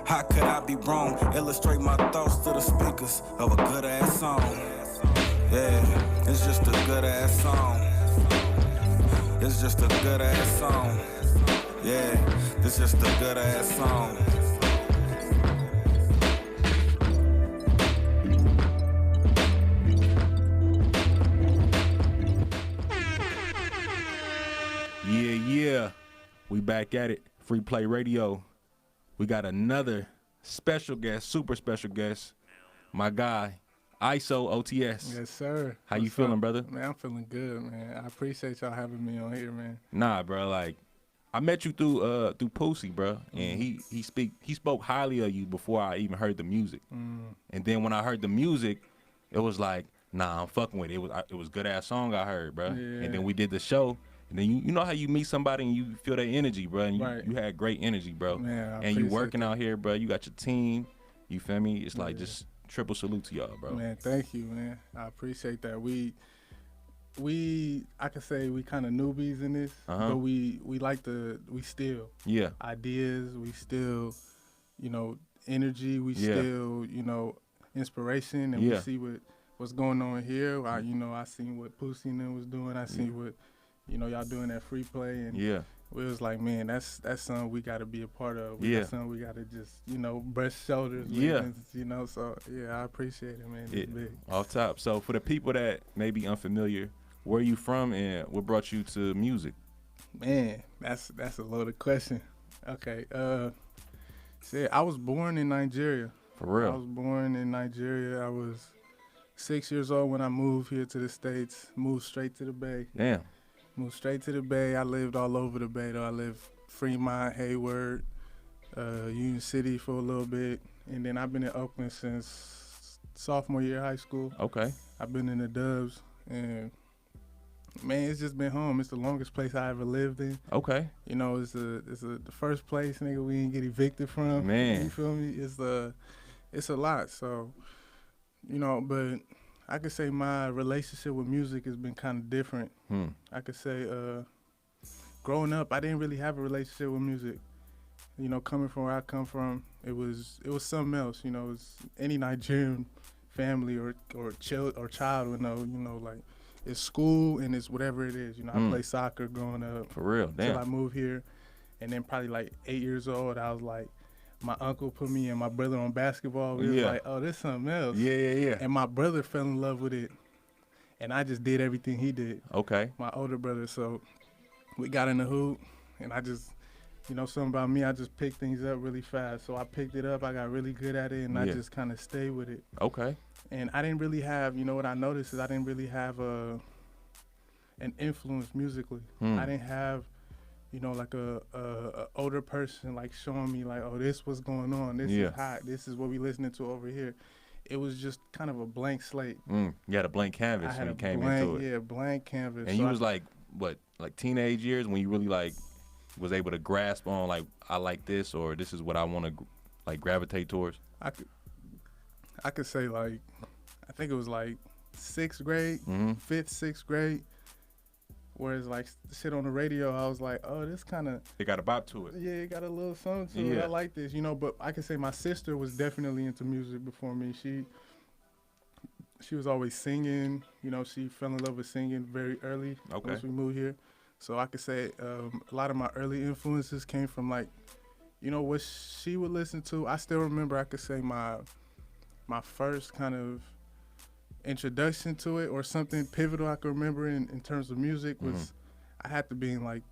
How could I be wrong? Illustrate my thoughts to the speakers of a good ass song. Yeah, it's just a good ass song. It's just a good ass song. Yeah, it's just a good ass song. Yeah, we back at it. Free Play Radio. We got another special guest, super special guest, my guy, ISO OTS. Yes, sir. How you feeling, brother? Man, I'm feeling good, man. I appreciate y'all having me on here, man. Nah, bro, like I met you through Pussy, bro, and he spoke highly of you before I even heard the music. And then when I heard the music, it was like, nah, I'm fucking with it. It was good ass song I heard, bro. Yeah. And then we did the show. And then you know how you meet somebody and you feel their energy, bro. And Right. you had great energy, bro. Man, I and you appreciate working that. out here, bro. You got your team. You feel me? It's like just triple salute to y'all, bro. Man, thank you, man. I appreciate that. We I could say we kind of newbies in this, but we still Yeah. ideas, we still, energy, we Yeah. still, inspiration, and we see what's going on here. I seen what Pussy and them was doing. I seen what, y'all doing that free play, and Yeah. it was like, man, that's something we got to be a part of. That's something we got to just, brush shoulders with, so, yeah, I appreciate it, man. It's big. Off top. So for the people that may be unfamiliar, where you from and what brought you to music? Man, that's a loaded question. Okay, I was born in Nigeria. For real? I was born in Nigeria. I was 6 years old when I moved here to the States, moved straight to the Bay. Damn. Moved straight to the Bay. I lived all over the Bay, though. I lived Fremont, Hayward, Union City for a little bit. And then I've been in Oakland since sophomore year of high school. Okay. I've been in the Dubs. And, man, it's just been home. It's the longest place I ever lived in. Okay. It's the first place, nigga, we didn't get evicted from. Man. You feel me? It's a lot. So, but I could say my relationship with music has been kind of different. I could say growing up, I didn't really have a relationship with music. Coming from where I come from, it was something else. It's any Nigerian family or child would know. Like it's school and it's whatever it is. I played soccer growing up. For real, damn. Until I moved here, and then probably like 8 years old, I was like, my uncle put me and my brother on basketball. We was like, oh, this something else. Yeah. And my brother fell in love with it, and I just did everything he did. Okay. My older brother. So we got in the hoop, and I just, something about me, I just picked things up really fast. So I picked it up. I got really good at it, and I just kind of stayed with it. Okay. And I didn't really have, what I noticed is I didn't really have an influence musically. I didn't have, like a older person like showing me like, oh, this what's going on. This is hot. This is what we listening to over here. It was just kind of a blank slate. You had a blank canvas when you came into it. Yeah, blank canvas. And so you was like, what, like teenage years when you really like was able to grasp on like, I like this or this is what I want to like gravitate towards? I could say like, I think it was like 6th grade, 5th, 6th grade. Whereas like shit on the radio, I was like, oh, this kind of. It got a bop to it. Yeah, it got a little something to it. I like this, But I can say my sister was definitely into music before me. She was always singing. She fell in love with singing very early once we moved here. So I could say a lot of my early influences came from like, what she would listen to. I still remember. I could say my first kind of introduction to it or something pivotal I can remember in terms of music was I had to be in like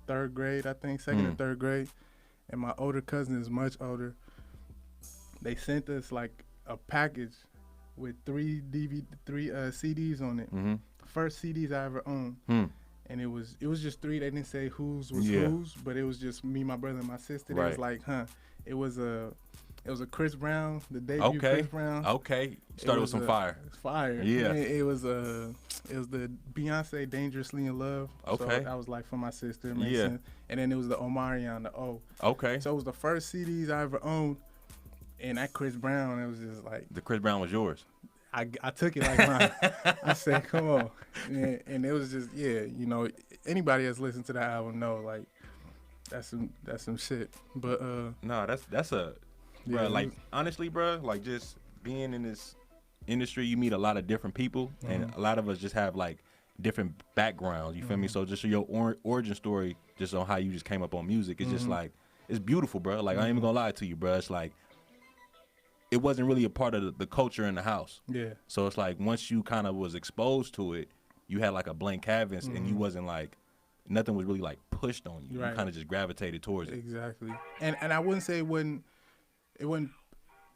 3rd grade, I think, 2nd or 3rd grade, and my older cousin is much older. They sent us like a package with 3 CDs on it. First CDs I ever owned. And it was just 3. They didn't say whose was whose, but it was just me, my brother, and my sister. It was like, it was a Chris Brown, the debut Chris Brown. Okay. Started with some fire. Fire. Yeah. It was the Beyonce Dangerously in Love. Okay. So that was like for my sister. Mason. And then it was the Omarion, the O. Okay. So it was the first CDs I ever owned. And that Chris Brown, it was just like. The Chris Brown was yours. I took it like mine. I said, come on. And it was just, anybody that's listened to that album know, like, that's some shit. But no, that's a bro. Like honestly, bro, like just being in this industry, you meet a lot of different people, and a lot of us just have like different backgrounds. You feel me? So just your origin story, just on how you just came up on music, is just like it's beautiful, bro. Like I ain't even gonna lie to you, bro. It's like it wasn't really a part of the culture in the house. Yeah. So it's like once you kind of was exposed to it, you had like a blank canvas, and you wasn't like nothing was really like pushed on you. Right. You kind of just gravitated towards it. Exactly. And I wouldn't say it wasn't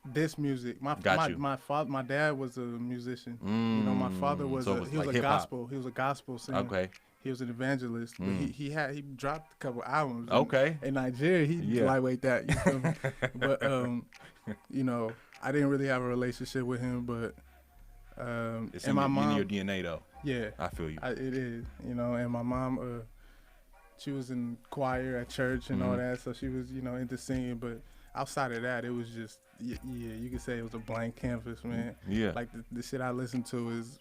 this music. My father, my dad was a musician. You know, my father was he was a gospel singer. Okay. He was an evangelist, but he dropped a couple albums. Okay. In Nigeria, he lightweight that. You feel me? But you know, I didn't really have a relationship with him, but it's and my mom in your DNA though. Yeah, I feel you. It is, you know, and my mom, she was in choir at church and all that, so she was, you know, into singing. But outside of that, it was just, you could say it was a blank canvas, man. Yeah. Like the shit I listened to is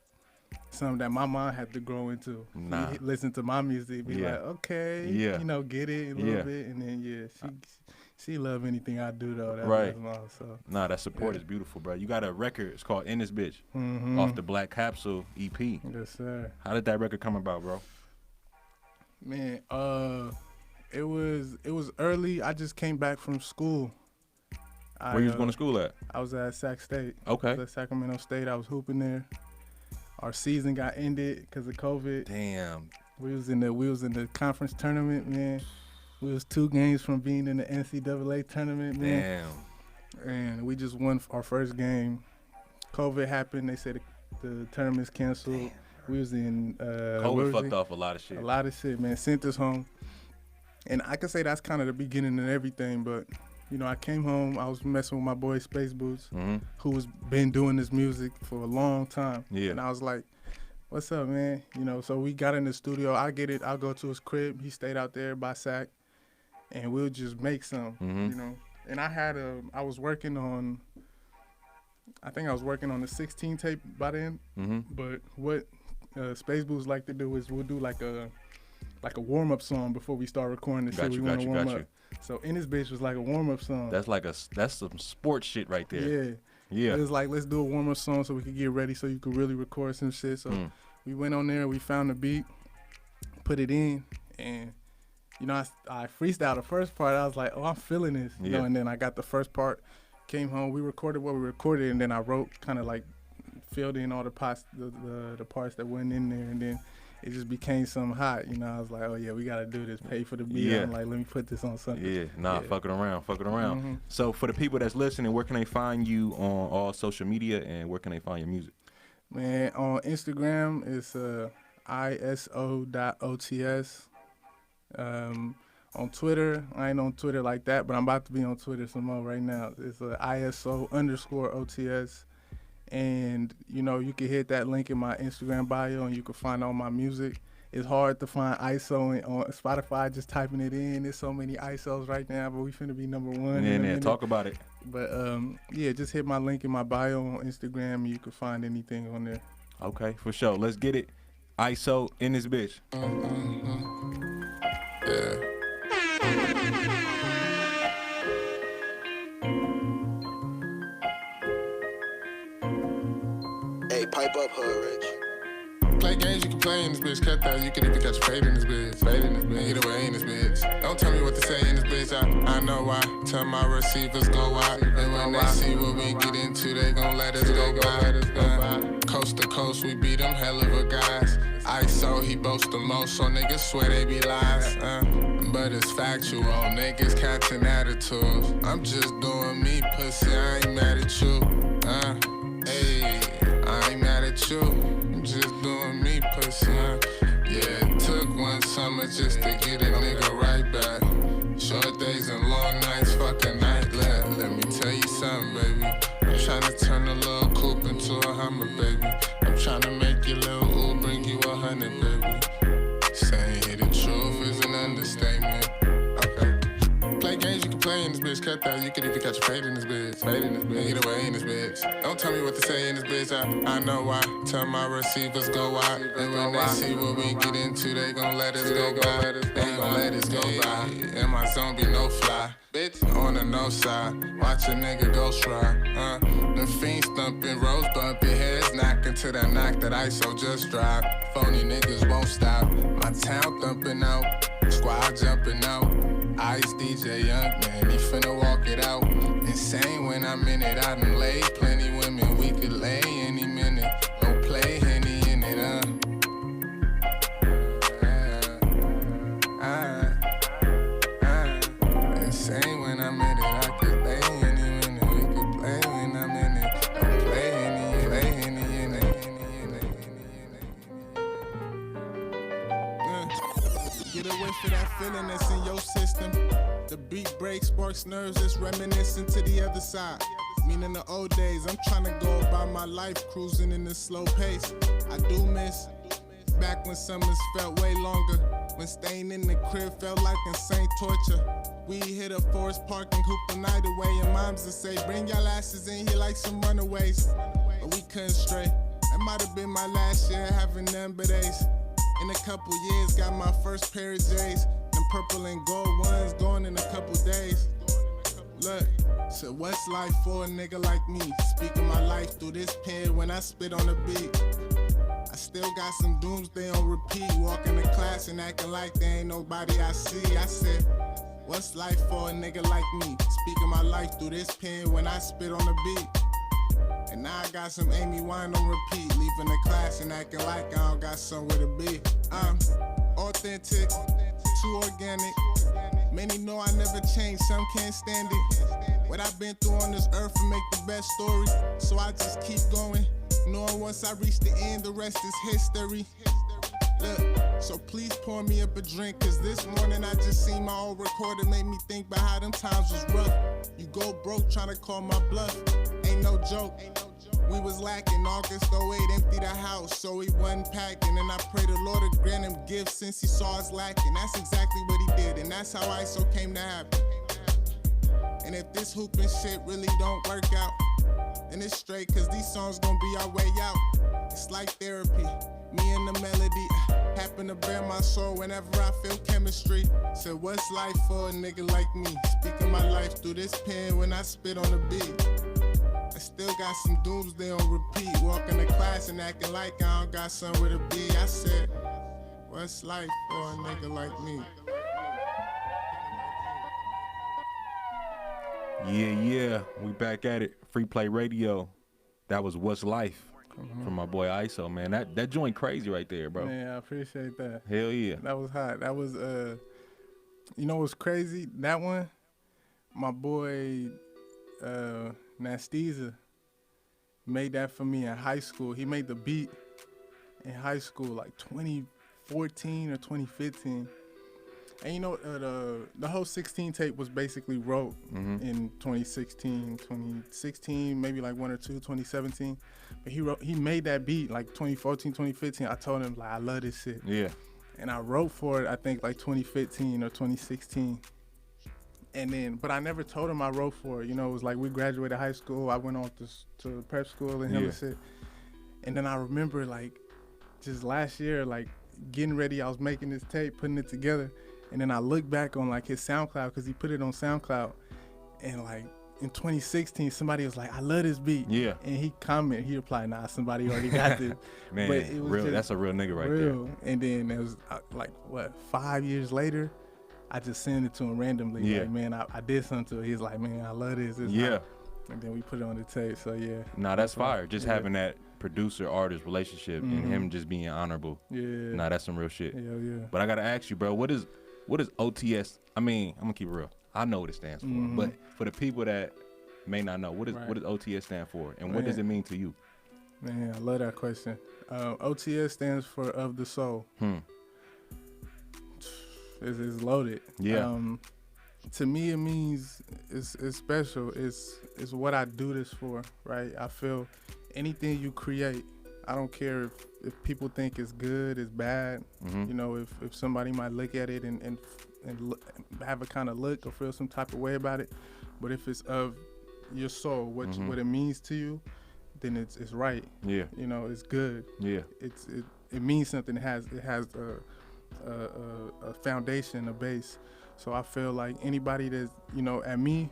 something that my mom had to grow into. Nah. Listen to my music, be like, okay, you know, get it a little bit, and then she love anything I do though. That's right. So. Nah, that support is beautiful, bro. You got a record. It's called "In This Bitch" off the Black Capsule EP. Yes, sir. How did that record come about, bro? Man, it was early. I just came back from school. Where you was going to school at? I was at Sac State. Okay. I was at Sacramento State. I was hooping there. Our season got ended because of COVID. Damn. We was in the conference tournament, man. We was 2 games from being in the NCAA tournament, man. Damn. And we just won our first game. COVID happened. They said the tournament's canceled. Damn. We was in COVID fucked off a lot of shit. A lot of shit, man. Sent us home. And I could say that's kind of the beginning of everything, but you know, I came home, I was messing with my boy Space Boots, who was been doing this music for a long time. Yeah. And I was like, what's up, man? You know, so we got in the studio. I get it. I'll go to his crib. He stayed out there by Sac, and we'll just make some, you know. And I was working on the 16 tape by then. But what Space Boots like to do is we'll do like a warm-up song before we start recording the shit. We want to warm up. So "In This Bitch" was like a warm-up song. That's some sports shit right there. Yeah. It was like, let's do a warm-up song so we could get ready so you could really record some shit. So we went on there, we found the beat, put it in, and you know, I freestyled the first part. I was like, oh, I'm feeling this, you know. And then I got the first part, came home, we recorded what we recorded, and then I wrote, kind of like filled in all the parts, the parts that went in there, and then it just became something hot, you know. I was like, oh yeah, we gotta do this. Pay for the beat. Yeah. I'm like, let me put this on something. Fucking around. So for the people that's listening, where can they find you on all social media, and where can they find your music? Man, on Instagram it's iso.ots. On Twitter, I ain't on Twitter like that, but I'm about to be on Twitter some more right now. It's ISO_OTS. And, you know, you can hit that link in my Instagram bio and you can find all my music. It's hard to find ISO on Spotify, just typing it in. There's so many ISOs right now, but we finna be #1. Yeah, talk about it. But, just hit my link in my bio on Instagram and you can find anything on there. Okay, for sure. Let's get it. ISO in this bitch. Yeah. Pipe up, hood rich. Play games, you can play in this bitch. Cut that, you can even catch a fade in this bitch. Either way in this bitch. Don't tell me what to say in this bitch. I know why. Tell my receivers go out. And when they see what we get into, they gon' let us go by. Coast to coast, we beat them hell of a guys. ISO, he boasts the most, so niggas swear they be lies. But it's factual, niggas catching attitudes. I'm just doing me, pussy, I ain't mad at you. Hey. I ain't mad at you, I'm just doing me, pussy. Yeah, it took one summer just to get a nigga right back. Short days and long nights, fucking nightlife. Let me tell you something, baby. I'm tryna turn a little coupe into a Hummer, baby. I'm tryna make your little ooh bring you 100, baby. Saying here the truth is an understatement. Okay. Play games, you can play in this bitch. cut that. You could even catch a fade in this bitch. Fade in this bitch. Either way in this bitch. Don't tell me what to say in this bitch. I know why. Tell my receivers go out. And when they see what we get into, they gon' let us go by. They gon' let us go by. And my zombie no fly. Bitch, on the no side. Watch a nigga go try. The fiends thumping, rose bumping, heads knocking to that knock that ISO just dropped. Phony niggas won't stop. My town thumping out. Squad jumping out. Ice DJ Young Man, he finna walk it out. Insane when I'm in it. I done laid plenty women. We could lay any minute. Don't play Henny in it, Insane when I'm in it. I could lay any minute. We could play when I'm in it. Don't play Henny in it. Get away for that feeling that's in your system. The beat breaks, sparks nerves, it's reminiscent to the other side. Meaning the old days, I'm trying to go about my life, cruising in a slow pace. I do miss back when summers felt way longer. When staying in the crib felt like insane torture. We hit a Forest Park and hoop the night away. And moms would say, bring y'all asses in here like some runaways. But we couldn't stray. That might have been my last year having none but A's. In a couple years, got my first pair of J's. Them purple and gold ones going in a couple days. Look, so what's life for a nigga like me? Speaking my life through this pen when I spit on the beat. I still got some doomsday on repeat. Walking to class and acting like there ain't nobody I see. I said, what's life for a nigga like me? Speaking my life through this pen when I spit on the beat. And now I got some Amy Wine on repeat. Leaving the class and acting like I don't got somewhere to be. I'm authentic, too organic. Many know I never change, some can't stand it. What I've been through on this earth will make the best story. So I just keep going, knowing once I reach the end, the rest is history. Look, so please pour me up a drink, cause this morning I just seen my old recorder, made me think about how them times was rough. You go broke trying to call my bluff, ain't no joke. We was lacking, August 08 empty the house, so he wasn't packing. And I pray the Lord to grant him gifts since he saw us lacking. That's exactly what he did, and that's how ISO came to happen. And if this hooping shit really don't work out, then it's straight, cause these songs gon' be our way out. It's like therapy, me and the melody happen to bear my soul whenever I feel chemistry. So what's life for a nigga like me? Speaking my life through this pen when I spit on the beat. I still got some doomsday on repeat. Walking to class and acting like I don't got somewhere to be. I said, what's life for a nigga like me? Yeah, we back at it. Free Play Radio. That was What's Life from my boy ISO, man. That joint crazy right there, bro. Man, I appreciate that. Hell yeah. That was hot. That was, you know what's crazy? That one, my boy, Nastiza made that for me in high school. He made the beat in high school, like 2014 or 2015. And you know, the whole 16 tape was basically wrote in 2016, maybe like 1 or 2, 2017. But he made that beat like 2014, 2015. I told him, like, I love this shit. Yeah. And I wrote for it, I think like 2015 or 2016. And then, but I never told him I wrote for it. You know, it was like we graduated high school. I went on to prep school and him and shit. And then I remember, like, just last year, like, getting ready, I was making this tape, putting it together. And then I look back on, like, his SoundCloud, because he put it on SoundCloud. And, like, in 2016, somebody was like, I love this beat. Yeah. And he commented, he replied, nah, somebody already got this. Man, but it was real, that's a real nigga right there. And then it was, like, what, 5 years later? I just sent it to him randomly. Yeah. Like, man, I did something to it. He's like, man, I love this. It's hot. And then we put it on the tape. So, yeah. Nah, that's fire. Just having that producer-artist relationship and him just being honorable. Yeah. Nah, that's some real shit. Yeah. But I got to ask you, bro, what is OTS? I mean, I'm going to keep it real. I know what it stands for. But for the people that may not know, what does OTS stand for? And what does it mean to you? Man, I love that question. OTS stands for Of the Soul. It's loaded. Yeah. To me, it means it's special. It's what I do this for, right? I feel anything you create, I don't care if people think it's good, it's bad. You know, if somebody might look at it and have a kind of look or feel some type of way about it. But if it's of your soul, what it means to you, then it's right. Yeah. You know, it's good. Yeah. It means something. It has a foundation, a base. So I feel like anybody that's, you know, at me,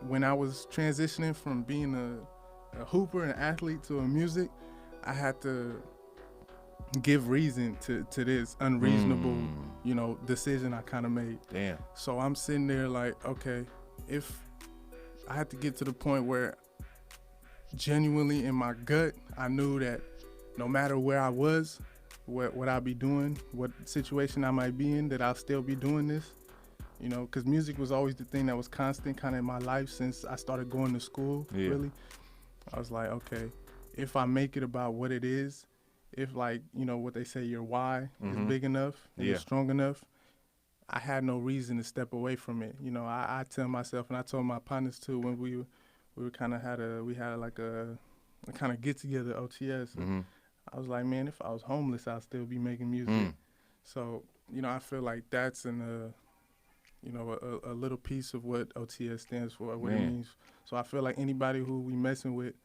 when I was transitioning from being a hooper and athlete to a music, I had to give reason to this unreasonable, you know, decision I kind of made. Damn. So I'm sitting there like, okay, if I had to get to the point where genuinely in my gut, I knew that no matter where I was, what I'd be doing, what situation I might be in, that I'll still be doing this, you know, because music was always the thing that was constant kind of in my life since I started going to school, really. I was like, okay, if I make it about what it is, if, like, you know, what they say, your why is big enough and it's strong enough, I had no reason to step away from it. You know, I tell myself, and I told my partners too, when we were kind of had a kind of get together, OTS. I was like, man, if I was homeless, I'd still be making music. So, you know, I feel like that's you know, a little piece of what OTS stands for, what it means. So I feel like anybody who we messing with,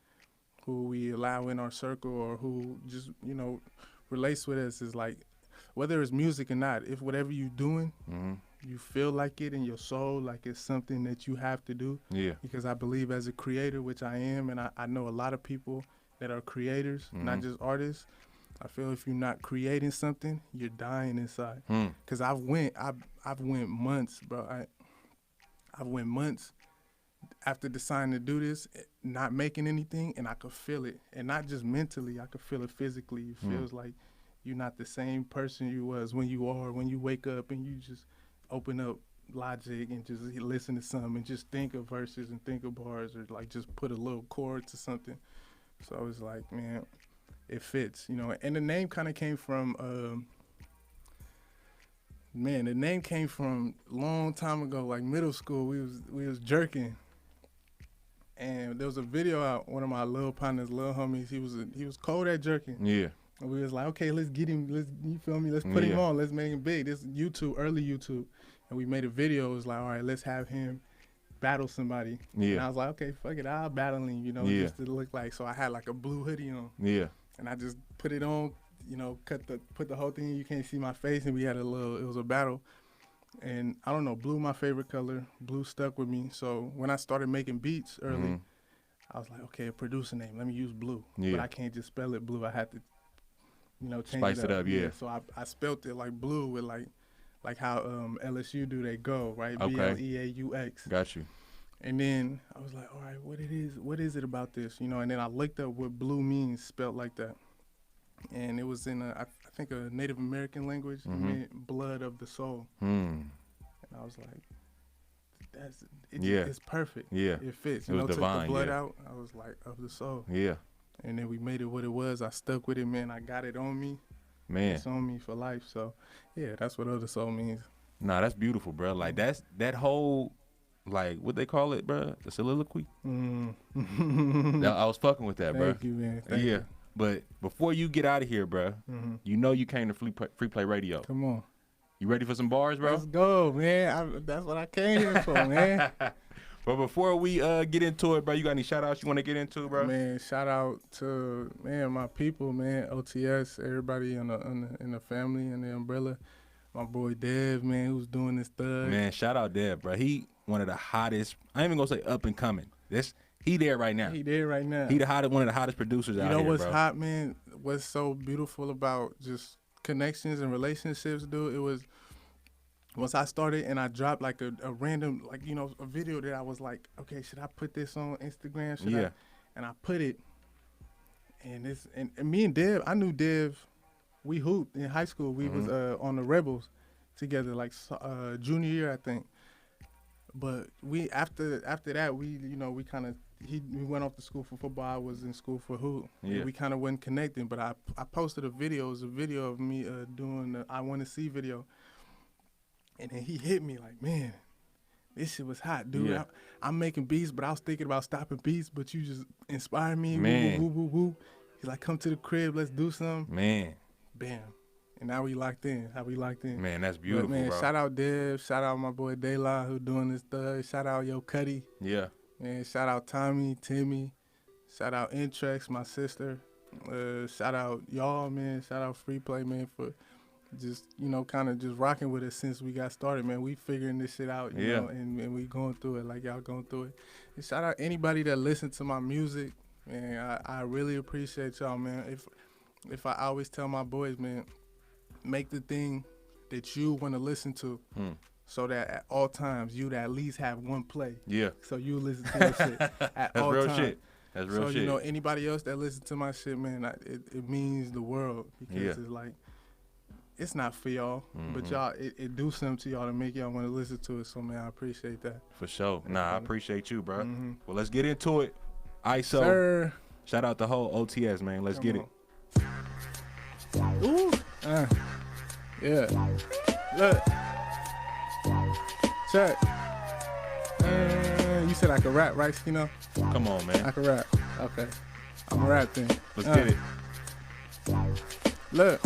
who we allow in our circle, or who just, you know, relates with us, is like, whether it's music or not, if whatever you're doing, you feel like it in your soul, like it's something that you have to do. Yeah. Because I believe as a creator, which I am, and I know a lot of people that are creators, not just artists. I feel if you're not creating something, you're dying inside. Because I've went months, bro. I've went months after deciding to do this, not making anything, and I could feel it. And not just mentally, I could feel it physically. It feels like you're not the same person you was when you wake up and you just open up Logic and just listen to something and just think of verses and think of bars, or like just put a little chord to something. So I was like, man, it fits, you know. And the name kind of came from, the name came from long time ago, like middle school. We was jerking. And there was a video out, one of my little partners, little homies, he was cold at jerking. Yeah. And we was like, okay, let's get him, you feel me? Let's put him on, let's make him big. This YouTube, early YouTube. And we made a video, it was like, all right, let's have him battle somebody. Yeah. And I was like, okay, fuck it, I'll battle him, you know, just to look like, so I had like a blue hoodie on. Yeah. And I just put it on, you know, put the whole thing in, you can't see my face, and we had it was a battle. And I don't know, blue my favorite color. Blue stuck with me. So when I started making beats early, I was like, okay, a producer name, let me use Blue. But I can't just spell it Blue. I had to, you know, change Spice it up. Yeah. So I spelt it like Blue with like how LSU do they go, right? Okay. BLEAUX. Got you. And then I was like, all right, what is it about this? You know, and then I looked up what blue means spelt like that. And it was in I think a Native American language. It meant blood of the soul. And I was like, it's perfect. Yeah. It fits. You know, divine, took the blood out. I was like, of the soul. Yeah. And then we made it what it was. I stuck with it, man. I got it on me. Man. It's on me for life. So, yeah, that's what Of the Soul means. Nah, that's beautiful, bro. Like, that whole, like, what they call it, bro? The soliloquy? I was fucking with that, bro. Thank you, man. Thank you. But before you get out of here, bro, you know you came to Free Play Radio. Come on. You ready for some bars, bro? Let's go, man. That's what I came here for, man. But before we get into it, bro, you got any shout-outs you want to get into, bro? Man, shout out to, man, my people, man, OTS, everybody in the family and the umbrella. My boy Dev, man, who's doing this thug. Man, shout out Dev, bro. He one of the hottest, I ain't even going to say up and coming. He there right now. He there right now. He one of the hottest producers out here, bro. You know what's hot, man? What's so beautiful about just connections and relationships, dude? It was once I started and I dropped like a random, like, you know, a video that I was like, okay, should I put this on Instagram? Should I? And I put it. And me and Dev, I knew Dev, we hooped in high school. We was on the Rebels together, like junior year, I think. But we after that, we, you know, we went off to school for football. I was in school for hoop. Yeah. We kind of wasn't connecting. But I posted a video. It was a video of me doing the I Want to See video. And then he hit me like, man, this shit was hot, dude. Yeah. I'm making beats, but I was thinking about stopping beats, but you just inspired me. Man. Woo, woo, woo, woo. He's like, come to the crib, let's do something. Man. Bam. And now we locked in. Man, that's beautiful, but, man, bro. shout out Dev. Shout out my boy De La who doing this thug. Shout out Yo Cuddy. Yeah. Man, shout out Tommy, Timmy. Shout out Intrex, my sister. Shout out y'all, man. Shout out Free Play, man, for just, kind of just rocking with us since we got started, man. We figuring this shit out, you know, and we going through it like y'all going through it. And shout out anybody that listen to my music, man. I really appreciate y'all, man. If I always tell my boys, man, make the thing that you want to listen to so that at all times you'd at least have one play. Yeah. So you listen to your shit at all times. That's real shit. That's real shit. So, anybody else that listens to my shit, man, it means the world because it's like, it's not for y'all, but y'all, it do something to y'all to make y'all want to listen to it. So, man, I appreciate that. For sure. Nah, I appreciate you, bro. Well, let's get into it. ISO. Sir. Shout out the whole OTS, man. Let's get it. Ooh. Yeah. Look. Check. You said I could rap, right, Scino? Come on, man. I could rap. Okay. I'm a rap then. Let's get it. Look.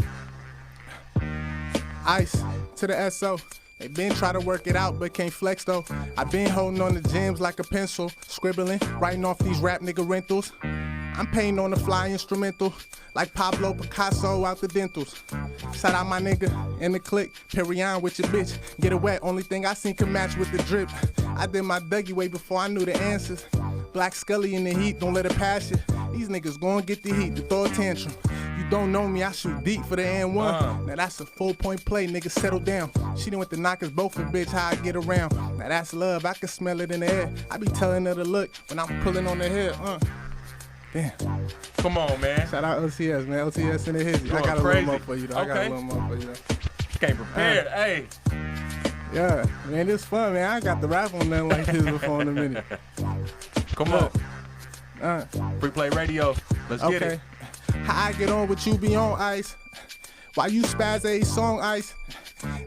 Ice to the SO. They been try to work it out, but can't flex though. I been holding on the gems like a pencil, scribbling, writing off these rap nigga rentals. I'm painting on the fly instrumental, like Pablo Picasso out the dentals. Shout out my nigga in the clique, Perion with your bitch. Get it wet, only thing I seen can match with the drip. I did my Dougie way before I knew the answers. Black Scully in the heat, don't let it pass you. These niggas gon' get the heat to throw a tantrum. You don't know me, I shoot deep for the N1. Now that's a 4-point play, nigga, settle down. She done with the knockers both a bitch, how I get around. Now that's love, I can smell it in the air. I be telling her to look when I'm pulling on the head, Damn. Come on, man. Shout out OTS, man. OTS in the hizzy. I got a little more for you, though. Okay. I got a little more for you, though. Came prepared, hey. Yeah, man, it's fun, man. I got the rap on nothing like this before in a minute. Come on. Free Play Radio. Let's get it. How I get on with you be on ice. Why you spaz a song ice?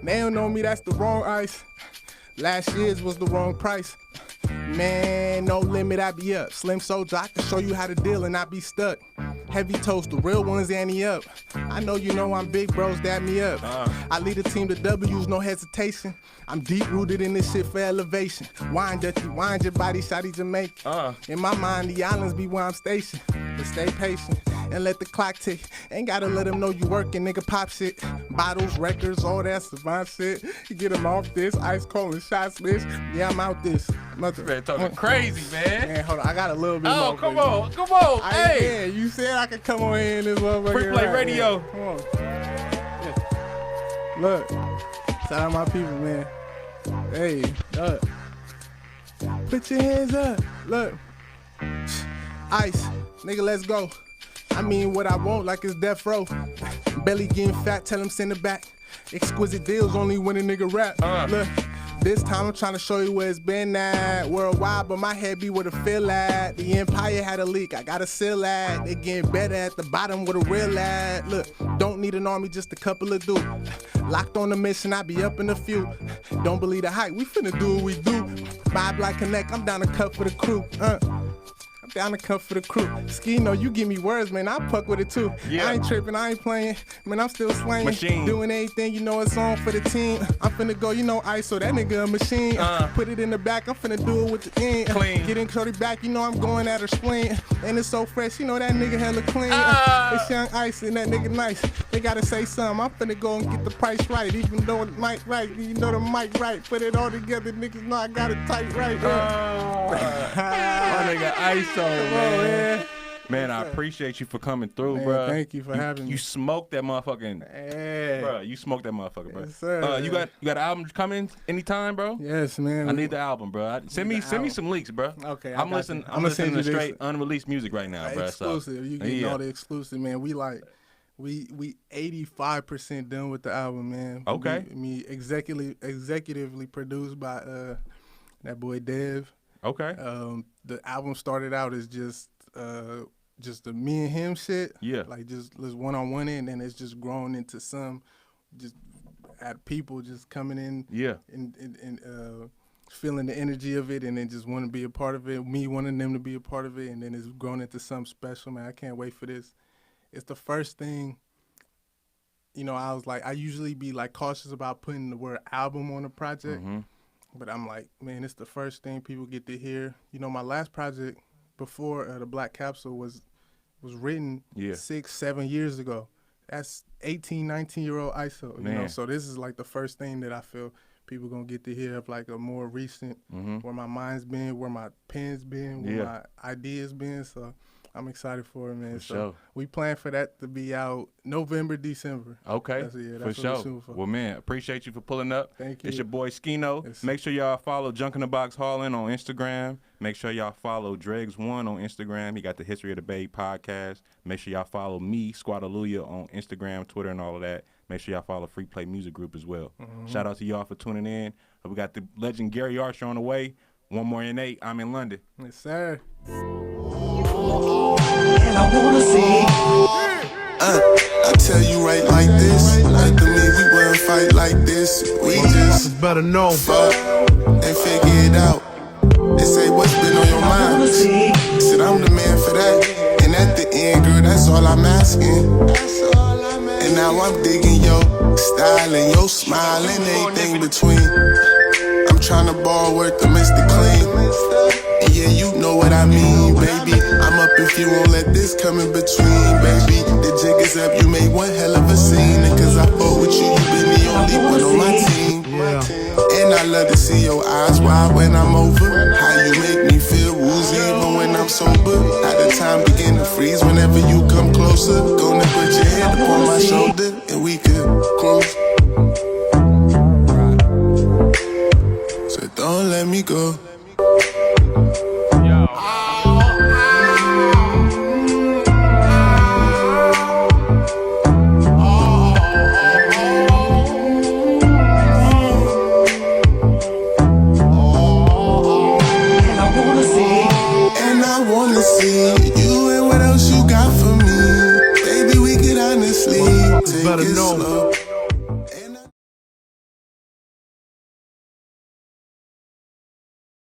They don't know me, that's the wrong ice. Last year's was the wrong price. Man, no limit, I be up. Slim Soldier, I can show you how to deal and I be stuck. Heavy toast, the real ones ante up. I know you know I'm big bros, dab me up. I lead a team to W's, no hesitation. I'm deep rooted in this shit for elevation. Wind dirty, wind your body, shawty Jamaican. In my mind, the islands be where I'm stationed. But stay patient and let the clock tick. Ain't gotta let them know you working, nigga, pop shit. Bottles, records, all that savant shit. You get them off this, ice cold and shots, bitch. Yeah, I'm out this. Man, talking crazy, man. Man, hold on, I got a little bit more. Oh, come on, hey. Yeah, you said I could come on here in this motherfucker. Free Play Radio. Man. Come on. Yeah. Look, shout out my people, man. Hey, look. Put your hands up. Look. Ice, nigga, let's go. I mean what I want like it's death row. Belly getting fat, tell him send it back. Exquisite deals only when a nigga rap. Look, this time I'm trying to show you where it's been at. Worldwide, but my head be where the feel at. The empire had a leak, I got a seal at. They getting better at the bottom with a real at. Look, don't need an army, just a couple of dudes. Locked on the mission, I be up in a few. Don't believe the hype, we finna do what we do. Vibe like Connect, I'm down to cut for the crew. Down to come for the crew. Scino, you give me words, man. I puck with it too. Yeah. I ain't tripping, I ain't playing. Man, I'm still slaying. Machine. Doing anything, you know it's on for the team. I'm finna go, you know, ISO, that nigga a machine. Put it in the back, I'm finna do it with the end. Clean. Getting shorty back, you know I'm going at her spleen. And it's so fresh, you know that nigga hella clean. It's young Ice and that nigga nice. They gotta say something, I'm finna go and get the price right. Even though the mic right, you know the mic right. Put it all together, niggas know I got it tight right. My nigga ISO. Man, I appreciate you for coming through, man, bro. Thank you for having me. You smoked that motherfucking, bro. You smoked that motherfucker, bro. Yes, sir. You got an album coming anytime, bro? Yes, man. I need the album, bro. Send me some leaks, bro. Okay, I'm listening to straight unreleased music right now, bro. Exclusive. So, you getting all the exclusive, man. We 85% done with the album, man. Okay. Me executively produced by that boy Dev. Okay. The album started out as just the me and him shit. Yeah. Like just one-on-one and then it's just grown into some just at people just coming in. Yeah. And feeling the energy of it and then just want to be a part of it. Me wanting them to be a part of it and then it's grown into something special, man. I can't wait for this. It's the first thing you know, I was like, I usually be like cautious about putting the word album on a project, but I'm like, man, it's the first thing people get to hear. You know, my last project before the Black Capsule was written 6-7 years ago. That's 18, 19-year-old ISO, you know? So this is like the first thing that I feel people gonna get to hear of like a more recent, where my mind's been, where my pen's been, where my ideas been. So I'm excited for it, man. For sure. We plan for that to be out November, December. Okay, that's for sure. Well, man, appreciate you for pulling up. Thank you. It's your boy Scino. Yes. Make sure y'all follow Junk in the Box Haulin' on Instagram. Make sure y'all follow Dregs1 on Instagram. He got the History of the Bay podcast. Make sure y'all follow me, Squadaluya, on Instagram, Twitter, and all of that. Make sure y'all follow Free Play Music Group as well. Shout out to y'all for tuning in. We got the legend Gary Archer on the way. One more in 8. I'm in London. Yes, sir. And I wanna see. I tell you right like this. After me, we wouldn't fight like this. We just better know. fuck and figure it out. They say what's been on your mind. Said I'm the man for that. And at the end, girl, that's all I'm asking. And now I'm digging your style and your smile and everything between. I'm tryna ball work to Mr. Clean. And yeah, you know what I mean, baby. I'm up if you won't let this come in between, baby. The jig is up, you made one hell of a scene. And cause I fought with you, you been the only one on my team. And I love to see your eyes wide when I'm over. How you make me feel woozy even when I'm sober. How the time begin to freeze whenever you come closer. Gonna put your head upon my shoulder and we could close. So don't let me go. Better know.